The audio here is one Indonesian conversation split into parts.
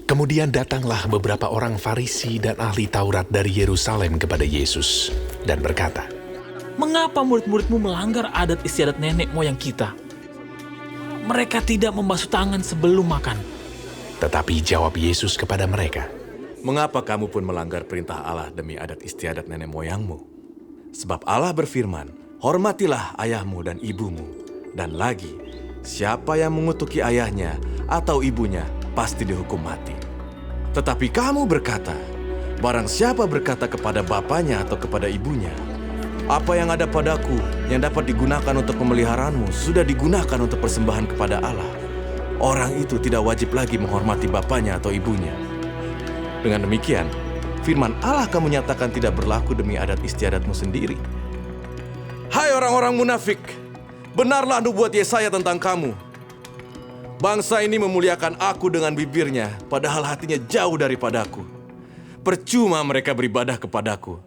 Kemudian datanglah beberapa orang Farisi dan ahli Taurat dari Yerusalem kepada Yesus dan berkata, "Mengapa murid-muridmu melanggar adat istiadat nenek moyang kita? Mereka tidak membasuh tangan sebelum makan." Tetapi jawab Yesus kepada mereka, Mengapa kamu pun melanggar perintah Allah demi adat istiadat nenek moyangmu? Sebab Allah berfirman, hormatilah ayahmu dan ibumu. Dan lagi, siapa yang mengutuki ayahnya atau ibunya pasti dihukum mati. Tetapi kamu berkata, barang siapa berkata kepada bapanya atau kepada ibunya, apa yang ada padaku yang dapat digunakan untuk pemeliharaanmu sudah digunakan untuk persembahan kepada Allah. Orang itu tidak wajib lagi menghormati bapanya atau ibunya. Dengan demikian, firman Allah kamu nyatakan tidak berlaku demi adat istiadatmu sendiri. Hai orang-orang munafik, benarlah nubuat Yesaya tentang kamu. Bangsa ini memuliakan aku dengan bibirnya, padahal hatinya jauh daripadaku. Percuma mereka beribadah kepadaku,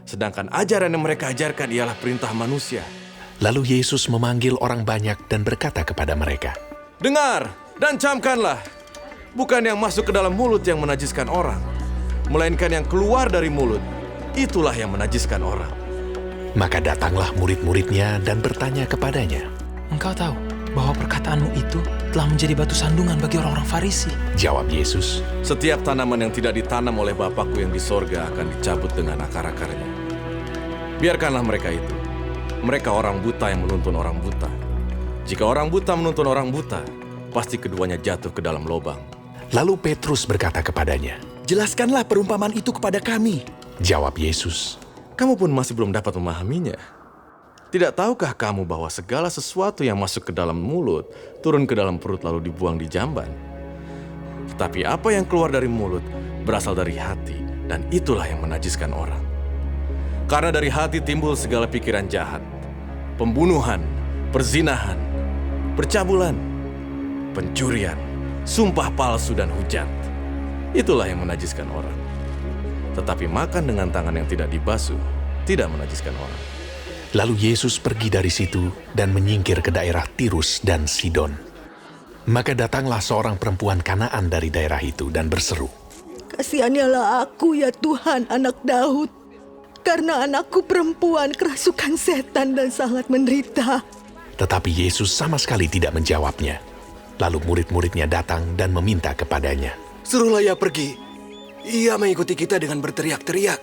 sedangkan ajaran yang mereka ajarkan ialah perintah manusia. Lalu Yesus memanggil orang banyak dan berkata kepada mereka, Dengar dan camkanlah, bukan yang masuk ke dalam mulut yang menajiskan orang, melainkan yang keluar dari mulut, itulah yang menajiskan orang. Maka datanglah murid-muridnya dan bertanya kepadanya. "Engkau tahu bahwa perkataanmu itu telah menjadi batu sandungan bagi orang-orang Farisi." Jawab Yesus, Setiap tanaman yang tidak ditanam oleh Bapakku yang di sorga akan dicabut dengan akar-akarnya. Biarkanlah mereka itu. Mereka orang buta yang menuntun orang buta. Jika orang buta menuntun orang buta, pasti keduanya jatuh ke dalam lubang. Lalu Petrus berkata kepadanya, Jelaskanlah perumpamaan itu kepada kami. Jawab Yesus, Kamu pun masih belum dapat memahaminya. Tidak tahukah kamu bahwa segala sesuatu yang masuk ke dalam mulut, turun ke dalam perut lalu dibuang di jamban? Tetapi apa yang keluar dari mulut, berasal dari hati, dan itulah yang menajiskan orang. Karena dari hati timbul segala pikiran jahat, pembunuhan, perzinahan, percabulan, pencurian, sumpah palsu dan hujat. Itulah yang menajiskan orang. Tetapi makan dengan tangan yang tidak dibasuh, tidak menajiskan orang. Lalu Yesus pergi dari situ dan menyingkir ke daerah Tirus dan Sidon. Maka datanglah seorang perempuan Kanaan dari daerah itu dan berseru, "Kasihanilah aku ya Tuhan, anak Daud, karena anakku perempuan kerasukan setan dan sangat menderita." Tetapi Yesus sama sekali tidak menjawabnya. Lalu murid-muridnya datang dan meminta kepadanya. Suruhlah ia pergi. Ia mengikuti kita dengan berteriak-teriak.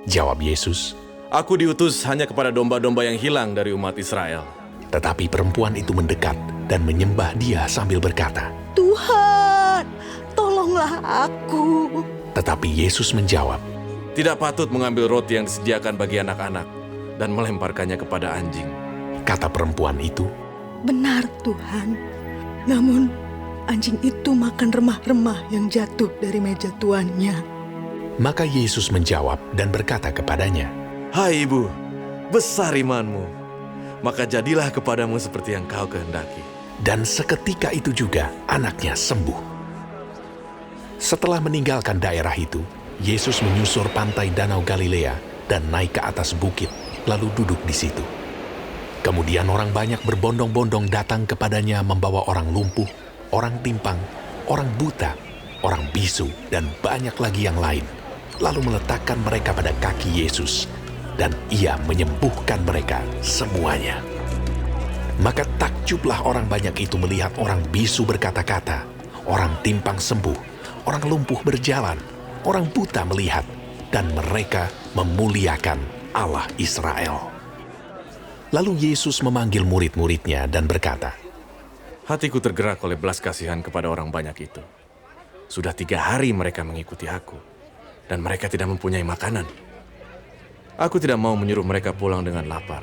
Jawab Yesus, Aku diutus hanya kepada domba-domba yang hilang dari umat Israel. tetapi perempuan itu mendekat dan menyembah dia sambil berkata, "Tuhan, tolonglah aku." Tetapi Yesus menjawab, Tidak patut mengambil roti yang disediakan bagi anak-anak dan melemparkannya kepada anjing. kata perempuan itu, "Benar Tuhan, namun anjing itu makan remah-remah yang jatuh dari meja tuannya." Maka Yesus menjawab dan berkata kepadanya, Hai ibu, besar imanmu. Maka jadilah kepadamu seperti yang kau kehendaki. dan seketika itu juga anaknya sembuh. Setelah meninggalkan daerah itu, Yesus menyusur pantai Danau Galilea dan naik ke atas bukit, lalu duduk di situ. Kemudian orang banyak berbondong-bondong datang kepadanya membawa orang lumpuh, orang timpang, orang buta, orang bisu, dan banyak lagi yang lain. Lalu meletakkan mereka pada kaki Yesus, dan ia menyembuhkan mereka semuanya. Maka takjublah orang banyak itu melihat orang bisu berkata-kata, orang timpang sembuh, orang lumpuh berjalan, orang buta melihat, dan mereka memuliakan Allah Israel. Lalu Yesus memanggil murid-muridnya dan berkata, Hatiku tergerak oleh belas kasihan kepada orang banyak itu. Sudah 3 hari mereka mengikuti aku, dan mereka tidak mempunyai makanan. Aku tidak mau menyuruh mereka pulang dengan lapar.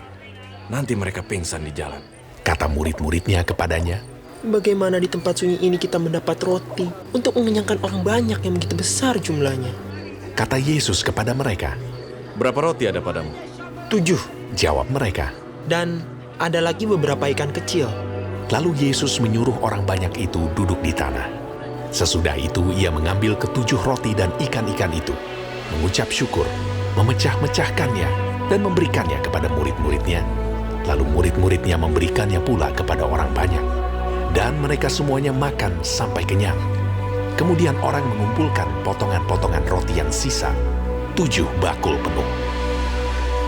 Nanti mereka pingsan di jalan. kata murid-muridnya kepadanya, Bagaimana di tempat sunyi ini kita mendapat roti untuk mengenyangkan orang banyak yang begitu besar jumlahnya? kata Yesus kepada mereka. Berapa roti ada padamu? 7, Jawab mereka. dan ada lagi beberapa ikan kecil. Lalu Yesus menyuruh orang banyak itu duduk di tanah. Sesudah itu ia mengambil ke7 roti dan ikan-ikan itu, mengucap syukur, memecah-mecahkannya, dan memberikannya kepada murid-muridnya. Lalu murid-muridnya memberikannya pula kepada orang banyak. Dan mereka semuanya makan sampai kenyang. Kemudian orang mengumpulkan potongan-potongan roti yang sisa, 7 bakul penuh.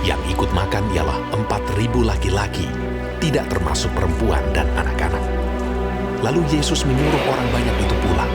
Yang ikut makan ialah 4.000 laki-laki, tidak termasuk perempuan dan anak-anak. Lalu Yesus menyuruh orang banyak itu pulang.